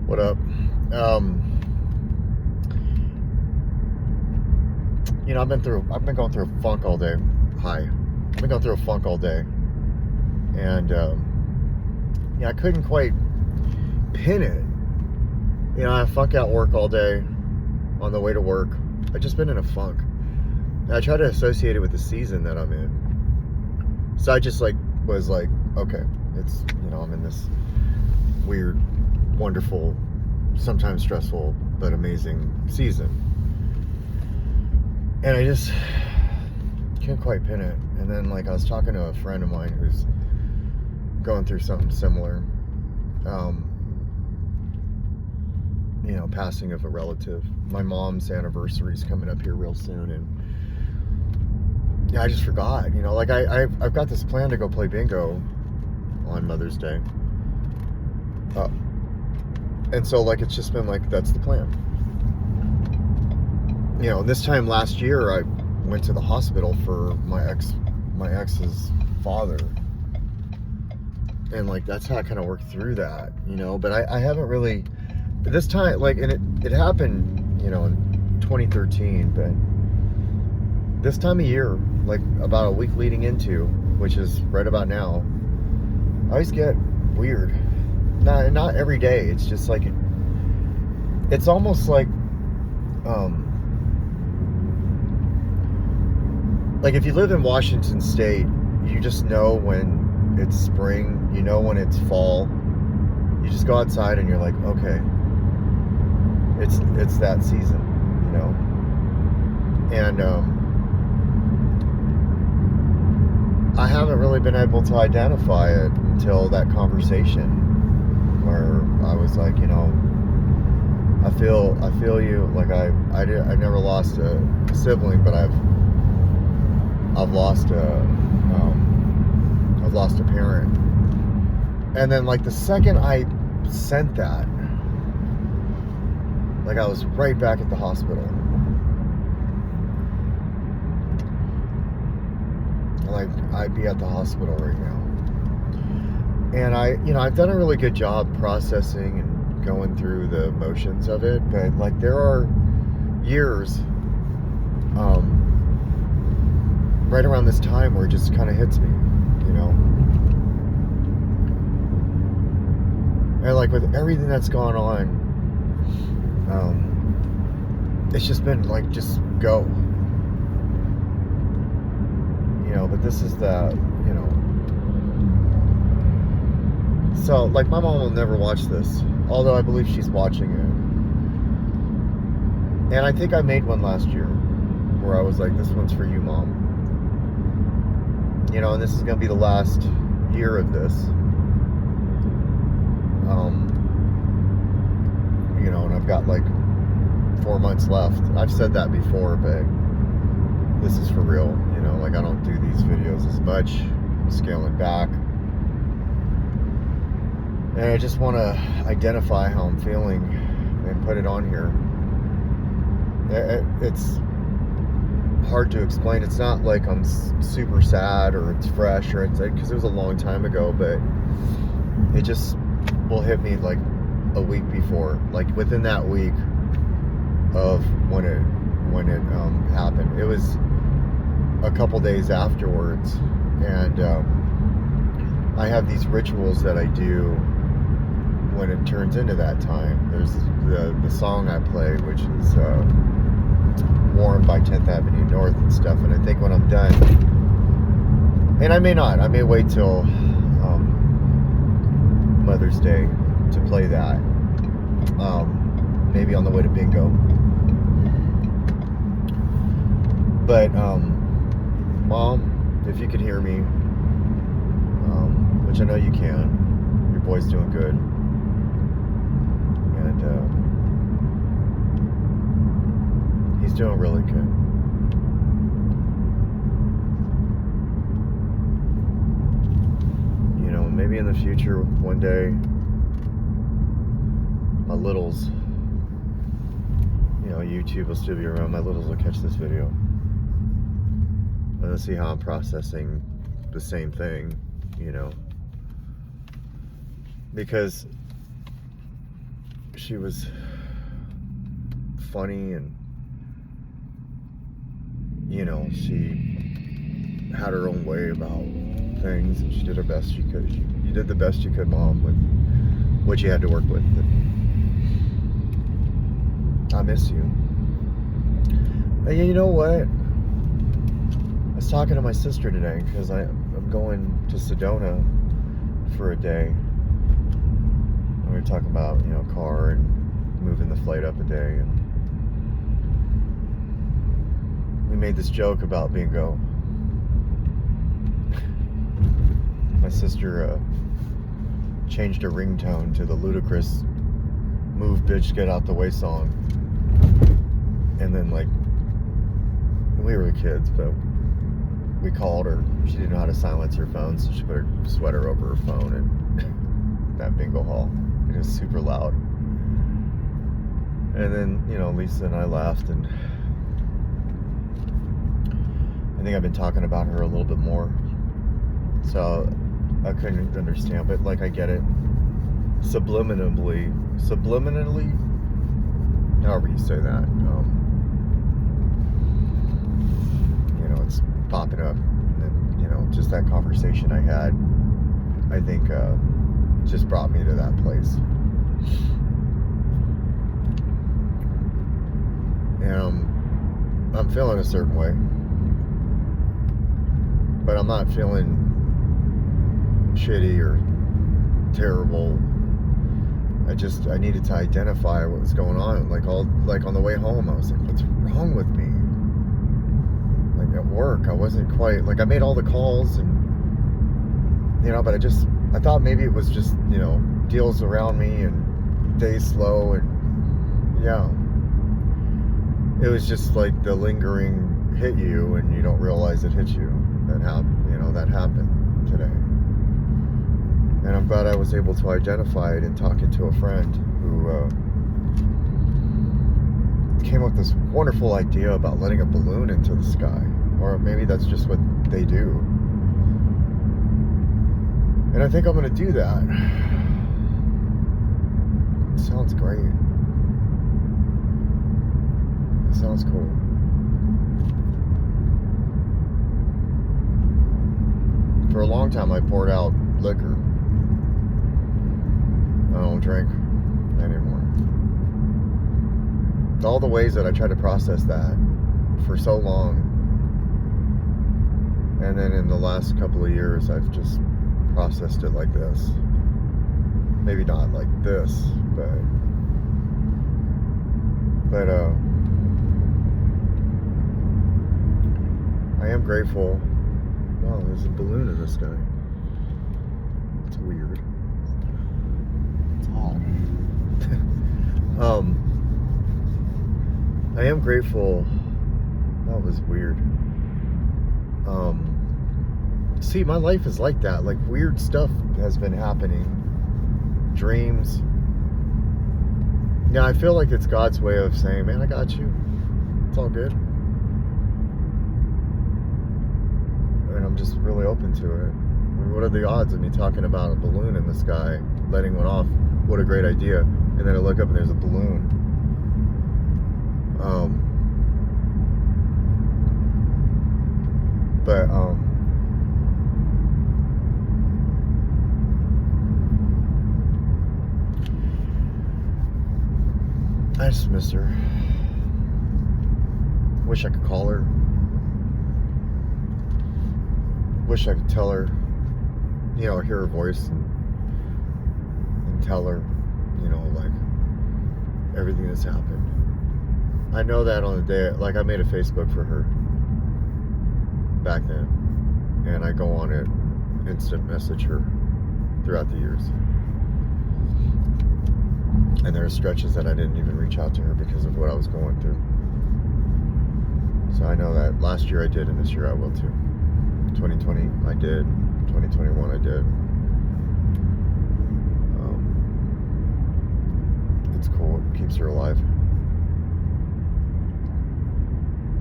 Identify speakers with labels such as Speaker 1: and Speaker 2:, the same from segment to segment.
Speaker 1: What up? I've been going through a funk all day. Hi. I've been going through a funk all day. And, I couldn't quite pin it. I funk out work all day on the way to work. I've just been in a funk. And I try to associate it with the season that I'm in. So I just was like, okay, it's, I'm in this weird, wonderful, sometimes stressful, but amazing season. And I just can't quite pin it. And then I was talking to a friend of mine who's going through something similar. Passing of a relative. My mom's anniversary is coming up here real soon, and I just forgot. I've got this plan to go play bingo on Mother's Day. And so it's just been that's the plan. This time last year I went to the hospital for my ex's father. And that's how I kind of worked through that, but I haven't really, this time, and it happened, in 2013, but this time of year, about a week leading into, which is right about now, I always get weird. Not every day. It's just it's almost like if you live in Washington State, you just know when it's spring, when it's fall. You just go outside and you're like, okay, it's that season, And I haven't really been able to identify it until that conversation where I was like, I feel you. I never lost a sibling, but I've lost a parent. And then the second I sent that, I was right back at the hospital. I'd be at the hospital right now. And I've done a really good job processing and going through the motions of it, but there are years right around this time where it just kind of hits me, And with everything that's gone on, it's just been just go. But this is the, So, my mom will never watch this, although I believe she's watching it. And I think I made one last year where I was like, this one's for you, Mom. And this is going to be the last year of this. And I've got 4 months left. I've said that before, but this is for real. I don't do these videos as much. I'm scaling back. And I just want to identify how I'm feeling and put it on here. It's hard to explain. It's not like I'm super sad or it's fresh or it's because it was a long time ago, but it just will hit me a week before, within that week of when it happened. It was a couple days afterwards, and I have these rituals that I do when it turns into that time. There's the song I play, which is Warm by 10th Avenue North and stuff, and I think when I'm done, and I may wait till Mother's Day to play that, maybe on the way to bingo. But Mom, if you could hear me, which I know you can, your boy's doing good, and he's doing really good. Maybe in the future, one day, my littles, YouTube will still be around. My littles will catch this video. And they'll see how I'm processing the same thing, because she was funny, and she had her own way about things, and she did her best she could. You did the best you could, Mom, with what you had to work with. I miss you. And you know what? I was talking to my sister today because I'm going to Sedona for a day. And we were talking about, car and moving the flight up a day. And we made this joke about bingo. My sister changed her ringtone to the ludicrous "Move Bitch Get Out the Way" song. And then, we were kids, but we called her. She didn't know how to silence her phone, so she put her sweater over her phone and that bingo hall. It was super loud. And then, Lisa and I laughed, and I think I've been talking about her a little bit more. So I couldn't understand, but I get it. Subliminally, however you say that, it's popping up. And, just that conversation I had, I think, just brought me to that place. And I'm feeling a certain way, but I'm not feeling shitty or terrible. I needed to identify what was going on. On the way home, I was like, what's wrong with me? At work, I wasn't quite, I made all the calls, and, but I thought maybe it was just, deals around me and days slow, and, it was just the lingering hit you, and you don't realize it hit you. That happened today. And I'm glad I was able to identify it in talking to a friend who came up with this wonderful idea about letting a balloon into the sky. Or maybe that's just what they do. And I think I'm going to do that. It sounds great. It sounds cool. For a long time, I poured out liquor. I don't drink anymore. All the ways that I tried to process that for so long. And then in the last couple of years, I've just processed it like this. Maybe not like this, but I am grateful. Wow, there's a balloon in the sky. It's weird. It's odd. I am grateful. That was weird. See, my life is like that. Weird stuff has been happening. Dreams. Yeah, I feel like it's God's way of saying, man, I got you. It's all good. And I'm just really open to it. What are the odds of me talking about a balloon in the sky, letting one off? What a great idea. And then I look up and there's a balloon. I just miss her. Wish I could call her. Wish I could tell her, or hear her voice and tell her, everything that's happened. I know that on the day, I made a Facebook for her back then, and I go on it, instant message her throughout the years. And there are stretches that I didn't even reach out to her because of what I was going through. So I know that last year I did, and this year I will too. 2020 I did, 2021 I did. It's cool, it keeps her alive.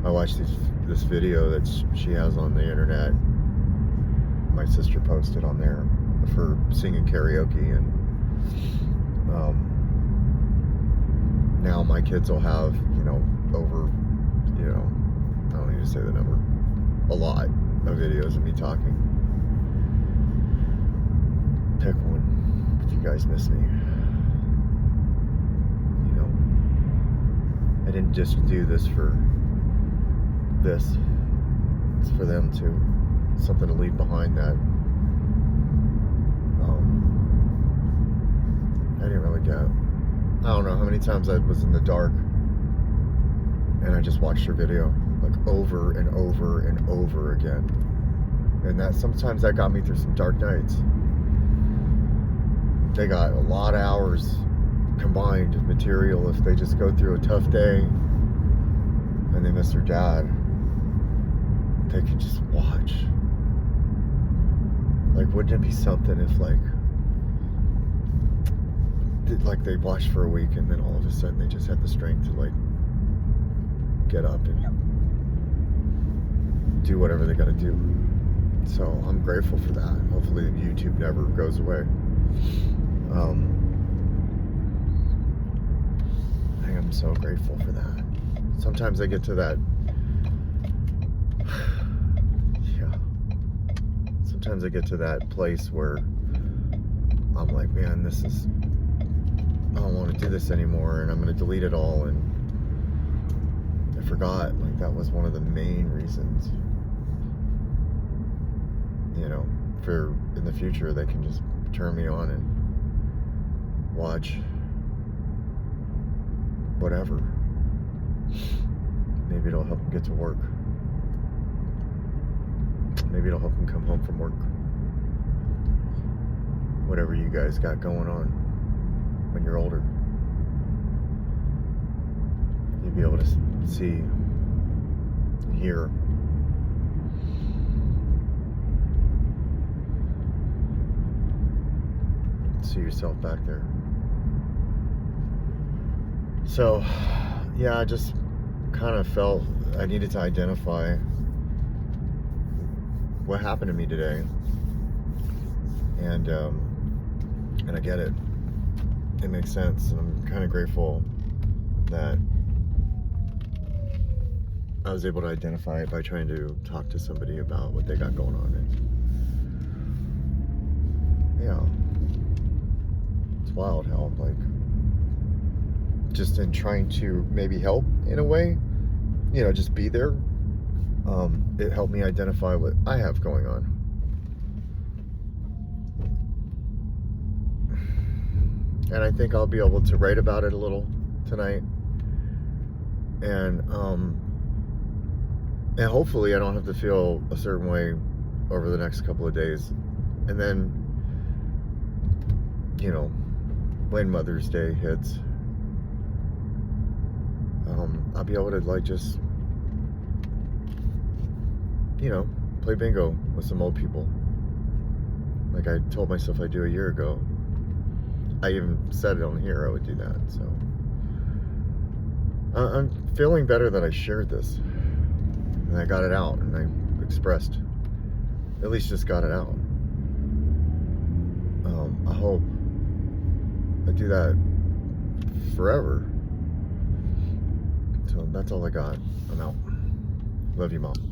Speaker 1: I watched this video that she has on the internet. My sister posted on there of her singing karaoke, and now my kids will have, over, I don't need to say the number, a lot of videos of me talking. Pick one if you guys miss me. I didn't just do this for this. It's for them too. Something to leave behind that I didn't really get. I don't know how many times I was in the dark and I just watched her video like over and over and over again. And that sometimes that got me through some dark nights. They got a lot of hours combined material if they just go through a tough day and they miss their dad. They can just watch. Like, wouldn't it be something if they watched for a week and then all of a sudden they just had the strength to get up and do whatever they gotta do. So I'm grateful for that. Hopefully YouTube never goes away. I am so grateful for that. Sometimes I get to that sometimes I get to that place where I'm like, man, I don't want to do this anymore, and I'm going to delete it all. And I forgot, that was one of the main reasons, for in the future they can just turn me on and watch whatever. Maybe it'll help them get to work. Maybe it'll help them come home from work. Whatever you guys got going on when you're older. You'll be able to see, hear. See yourself back there. So, yeah, I just kind of felt I needed to identify what happened to me today, and I get it. It makes sense, and I'm kind of grateful that I was able to identify it by trying to talk to somebody about what they got going on. And yeah, it's wild how just in trying to maybe help in a way, just be there. It helped me identify what I have going on. And I think I'll be able to write about it a little tonight. And hopefully I don't have to feel a certain way over the next couple of days. And then, when Mother's Day hits, I'll be able to just play bingo with some old people like I told myself I'd do a year ago. I even said it on here I would do that. So I'm feeling better that I shared this and I got it out and I expressed, at least just got it out. I hope I do that forever. So that's all I got. I'm out. Love you, Mom.